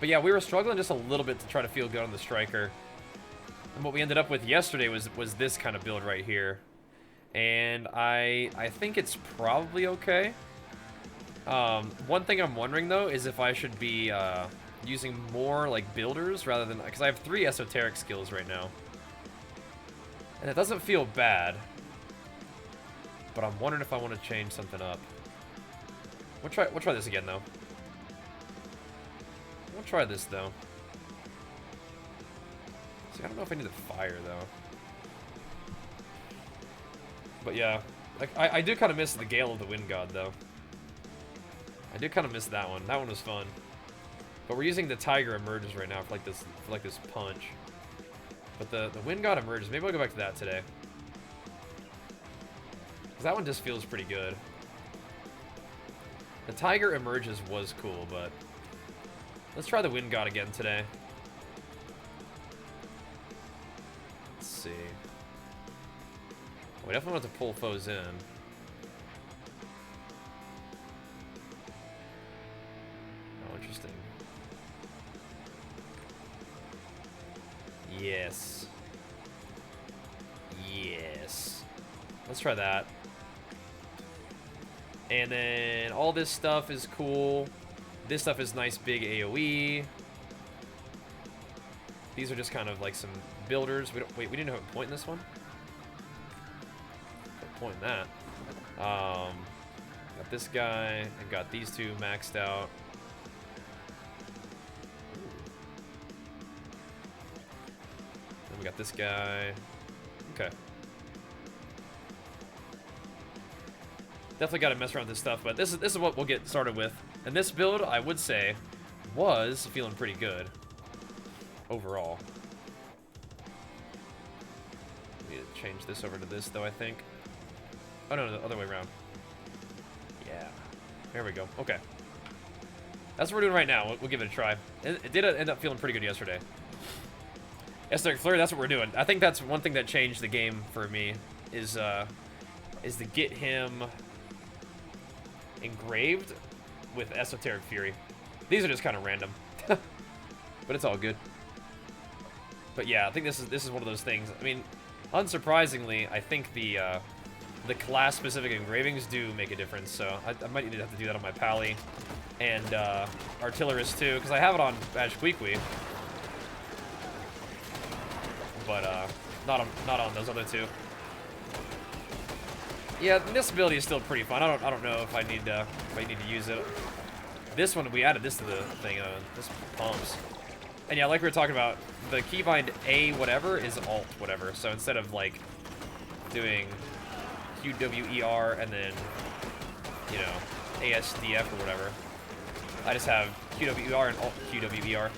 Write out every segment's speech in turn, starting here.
But yeah, we were struggling just a little bit to try to feel good on the striker. And what we ended up with yesterday was this kind of build right here. And I think it's probably okay. One thing I'm wondering, though, is if I should be using more, like, builders rather than... Because I have 3 esoteric skills right now. And it doesn't feel bad. But I'm wondering if I want to change something up. We'll try this again, though. We'll try this, though. See, I don't know if I need to fire, though. But yeah, like I do kind of miss the Gale of the Wind God, though. I do kind of miss that one. That one was fun. But we're using the Tiger Emerges right now for like this punch. But the Wind God Emerges. Maybe I'll go back to that today. Because that one just feels pretty good. The Tiger Emerges was cool, but let's try the Wind God again today. Let's see. We definitely want to pull foes in. Oh, interesting. Yes. Yes. Let's try that. And then all this stuff is cool. This stuff is nice big AoE. These are just kind of like some builders. We didn't have a point in this one? Point in that. Got this guy and got these 2 maxed out. Then we got this guy. Okay. Definitely got to mess around with this stuff, but this is what we'll get started with. And this build, I would say, was feeling pretty good overall. Need to change this over to this, though, I think. Oh, no, the other way around. Yeah. There we go. Okay. That's what we're doing right now. We'll give it a try. It did end up feeling pretty good yesterday. Esoteric Flurry, that's what we're doing. I think that's one thing that changed the game for me, is to get him engraved with Esoteric Fury. These are just kind of random. But it's all good. But yeah, I think this is one of those things. I mean, unsurprisingly, I think the class-specific engravings do make a difference, so I might need to have to do that on my Pally and Artillerist too, because I have it on Bajheera, but not on those other 2. Yeah, this ability is still pretty fun. I don't know if I need to use it. This one, we added this to the thing. This pumps. And yeah, like we were talking about, the keybind A whatever is alt whatever. So instead of like doing QWER and then, you know, ASDF or whatever, I just have QWER and alt QWER.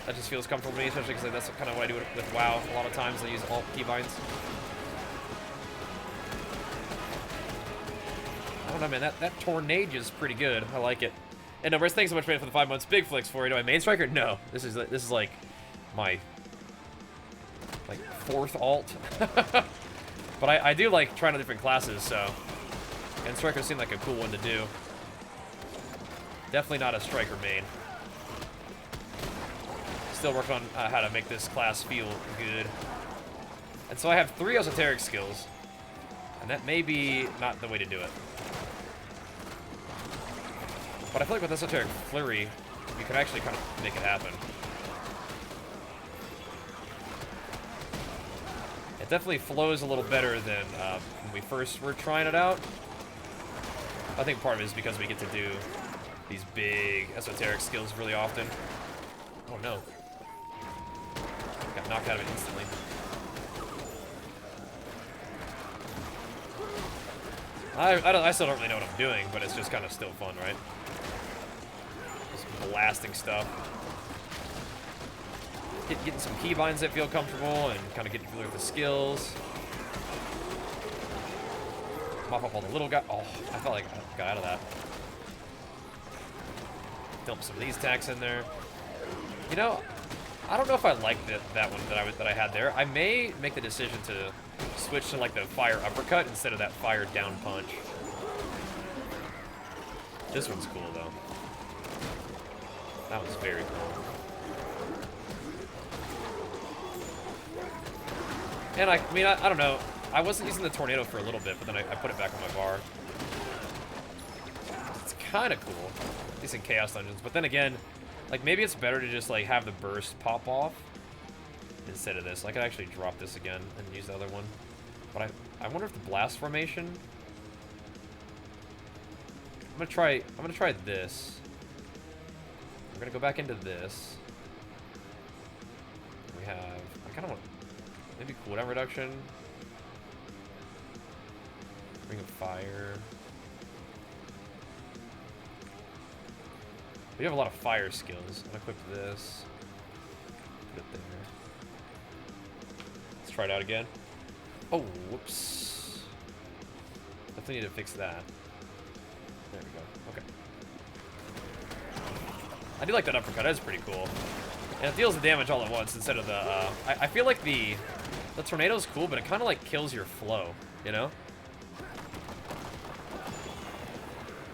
That just feels comfortable to me, especially because that's kind of what I do with WoW. A lot of times I use alt keybinds. I don't know, man. That Tornage is pretty good. I like it. And no, thanks so much, man, for the 5 months. Big flicks for you. Do I main striker? No. This is like my 4th alt. But I do like trying out different classes, so. And striker seemed like a cool one to do. Definitely not a striker main. Still working on how to make this class feel good. And so I have 3 esoteric skills. And that may be not the way to do it. But I feel like with Esoteric Flurry, you can actually kind of make it happen. It definitely flows a little better than when we first were trying it out. I think part of it is because we get to do these big esoteric skills really often. Oh no. Got knocked out of it instantly. I still don't really know what I'm doing, but it's just kind of still fun, right? Just blasting stuff. Getting some keybinds that feel comfortable and kind of getting familiar with the skills. Mop up all the little guys. Oh, I felt like I got out of that. Dump some of these attacks in there. You know, I don't know if I like that one that I had there. I may make the decision to switch to like the fire uppercut instead of that fire down punch. This one's cool though. That was very cool. And I mean, I don't know. I wasn't using the tornado for a little bit, but then I put it back on my bar. It's kind of cool. At least in Chaos Dungeons. But then again, like, maybe it's better to just, like, have the burst pop off instead of this. I could actually drop this again and use the other one. But I wonder if the blast formation... I'm gonna try this. We're gonna go back into this. We have... I kind of want... Maybe cooldown reduction. Ring of Fire. We have a lot of fire skills. I'm gonna equip this. Put it there. Let's try it out again. Oh, whoops. Definitely need to fix that. There we go. Okay. I do like that uppercut. That's pretty cool. And it deals the damage all at once instead of the... I feel like the tornado's cool, but it kind of like kills your flow, you know?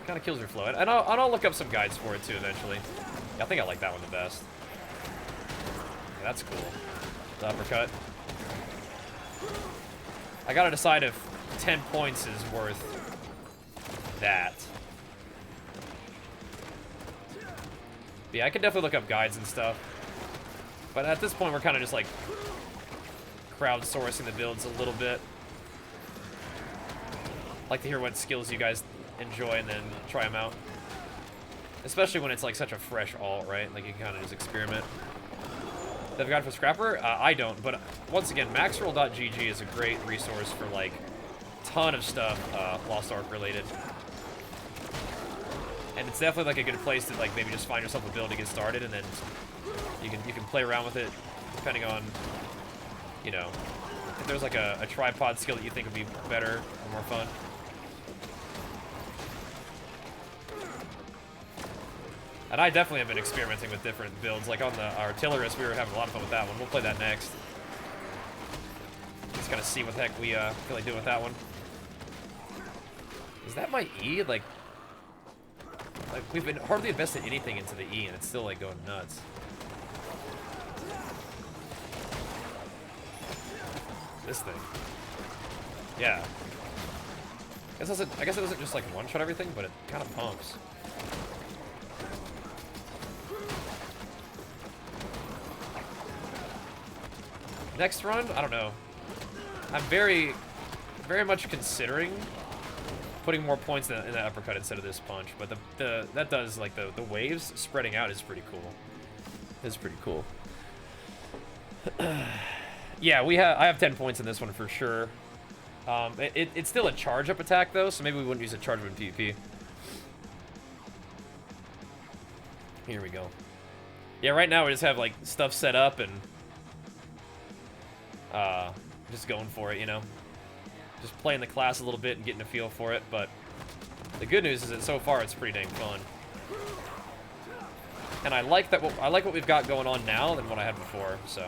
Kind of kills your flow. And I'll look up some guides for it too eventually. Yeah, I think I like that one the best. Yeah, that's cool. The uppercut. I gotta decide if 10 points is worth that. But yeah, I can definitely look up guides and stuff. But at this point, we're kind of just like crowdsourcing the builds a little bit. Like to hear what skills you guys enjoy and then try them out. Especially when it's like such a fresh alt, right? Like you can kind of just experiment. Have a guide for Scrapper? I don't, but once again, maxroll.gg is a great resource for like ton of stuff Lost Ark related. And it's definitely like a good place to like maybe just find yourself a build to get started, and then you can play around with it depending on, you know, if there's like a tripod skill that you think would be better or more fun. And I definitely have been experimenting with different builds. Like on the Artillerist, we were having a lot of fun with that one. We'll play that next. Just kind of see what the heck we feel like doing with that one. Is that my E? Like we've been hardly invested anything into the E, and it's still like going nuts. This thing. Yeah. I guess it doesn't just like one-shot everything, but it kind of pumps. Next run, I don't know. I'm very much considering putting more points in that uppercut instead of this punch, but that does like the waves spreading out is pretty cool. It's pretty cool. Yeah, I have 10 points in this one for sure. It's still a charge up attack though, so maybe we wouldn't use a charge up in PvP. Here we go. Yeah, right now we just have like stuff set up and just going for it, you know? Just playing the class a little bit and getting a feel for it, but the good news is that so far it's pretty dang fun. And I like what we've got going on now than what I had before, so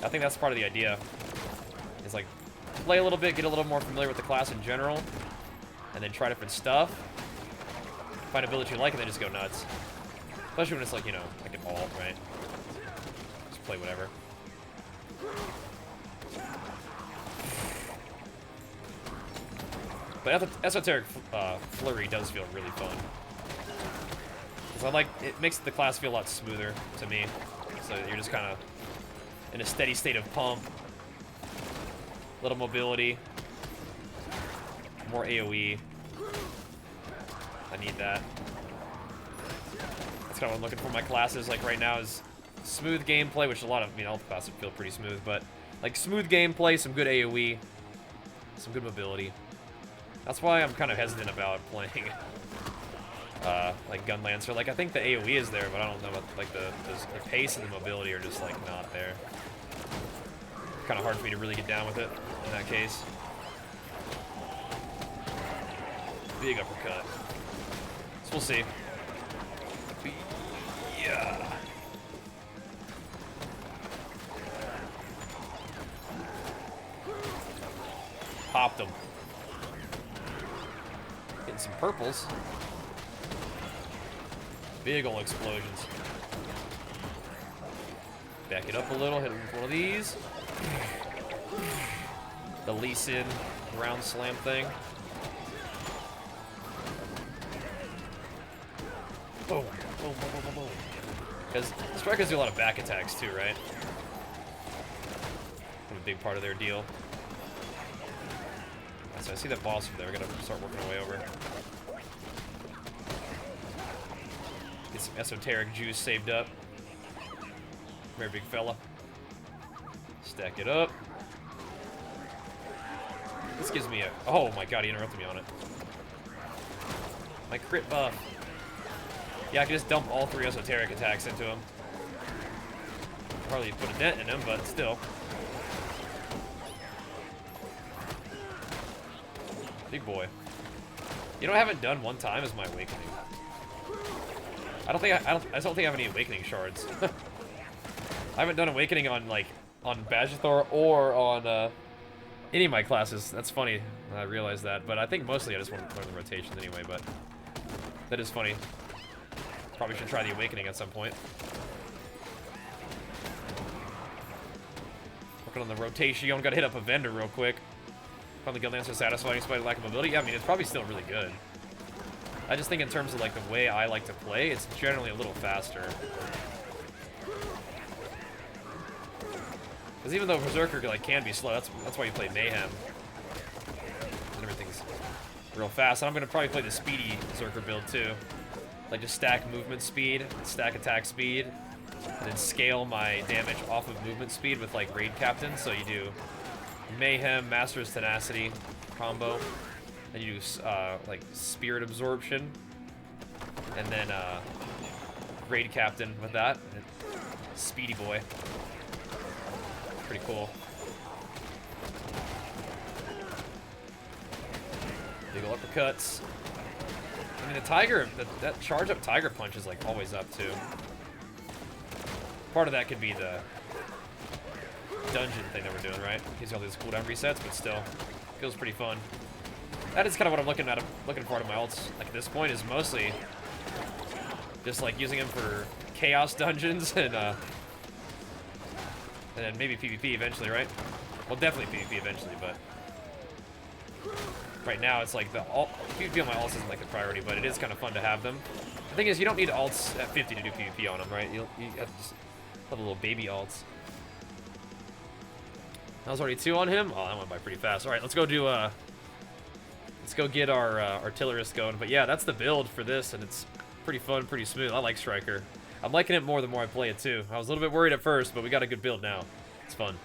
I think that's part of the idea. Is like play a little bit, get a little more familiar with the class in general, and then try different stuff. Find a build that you like and then just go nuts. Especially when it's like, you know, like an alt, right? Just play whatever. But Esoteric Flurry does feel really fun. Because it makes the class feel a lot smoother to me. So you're just kind of in a steady state of pump. Little mobility. More AoE. I need that. That's kind of what I'm looking for my classes. Like right now is smooth gameplay, which a lot of, all the classes feel pretty smooth, but like smooth gameplay, some good AoE, some good mobility. That's why I'm kind of hesitant about playing like Gunlancer. Like I think the AoE is there, but I don't know about like the pace and the mobility are just like not there. Kind of hard for me to really get down with it in that case. Big uppercut. So we'll see. Yeah. Popped him. Getting some purples. Big ol' explosions. Back it up a little, hit him with one of these. The Lee Sin ground slam thing. Boom, boom, boom, boom, boom, boom. Because strikers do a lot of back attacks too, right? A big part of their deal. So I see that boss over there. We're gonna start working our way over. Get some esoteric juice saved up. Very big fella. Stack it up. This gives me a... Oh my god, he interrupted me on it. My crit buff. Yeah, I can just dump all 3 esoteric attacks into him. Probably put a dent in him, but still. Big boy. You know what I haven't done one time is my awakening. I just don't think I have any awakening shards. I haven't done awakening on Bajheera or on any of my classes. That's funny. I realized that, but I think mostly I just want to learn the rotations anyway. But that is funny. Probably should try the awakening at some point. Working on the rotation. Gotta hit up a vendor real quick. Found the gun lance so satisfying despite lack of mobility. Yeah, I mean, it's probably still really good. I just think in terms of like the way I like to play, it's generally a little faster. Because even though Berserker like can be slow, that's why you play Mayhem. And everything's real fast. And I'm gonna probably play the speedy Berserker build too. Like just stack movement speed, stack attack speed, and then scale my damage off of movement speed with like Raid Captain. So you do Mayhem, Master's Tenacity combo, and you do like Spirit Absorption, and then Raid Captain with that. And Speedy Boy. Pretty cool. Big ol' uppercuts. I mean, the Tiger, that charge up Tiger Punch is like always up too. Part of that could be the dungeon thing that we're doing, right? Gives you all these cooldown resets, but still, feels pretty fun. That is kind of what I'm looking for out of my ults. Like at this point, is mostly just like using them for chaos dungeons and then maybe PvP eventually, right? Well, definitely PvP eventually, but right now it's like the PvP on my ults isn't like the priority, but it is kind of fun to have them. The thing is, you don't need ults at 50 to do PvP on them, right? You have to just have little baby ults. That was already 2 on him. Oh, that went by pretty fast. All right, let's go do let's go get our artillerist going. But yeah, that's the build for this, and it's pretty fun, pretty smooth. I like Striker. I'm liking it more the more I play it too. I was a little bit worried at first, but we got a good build now. It's fun.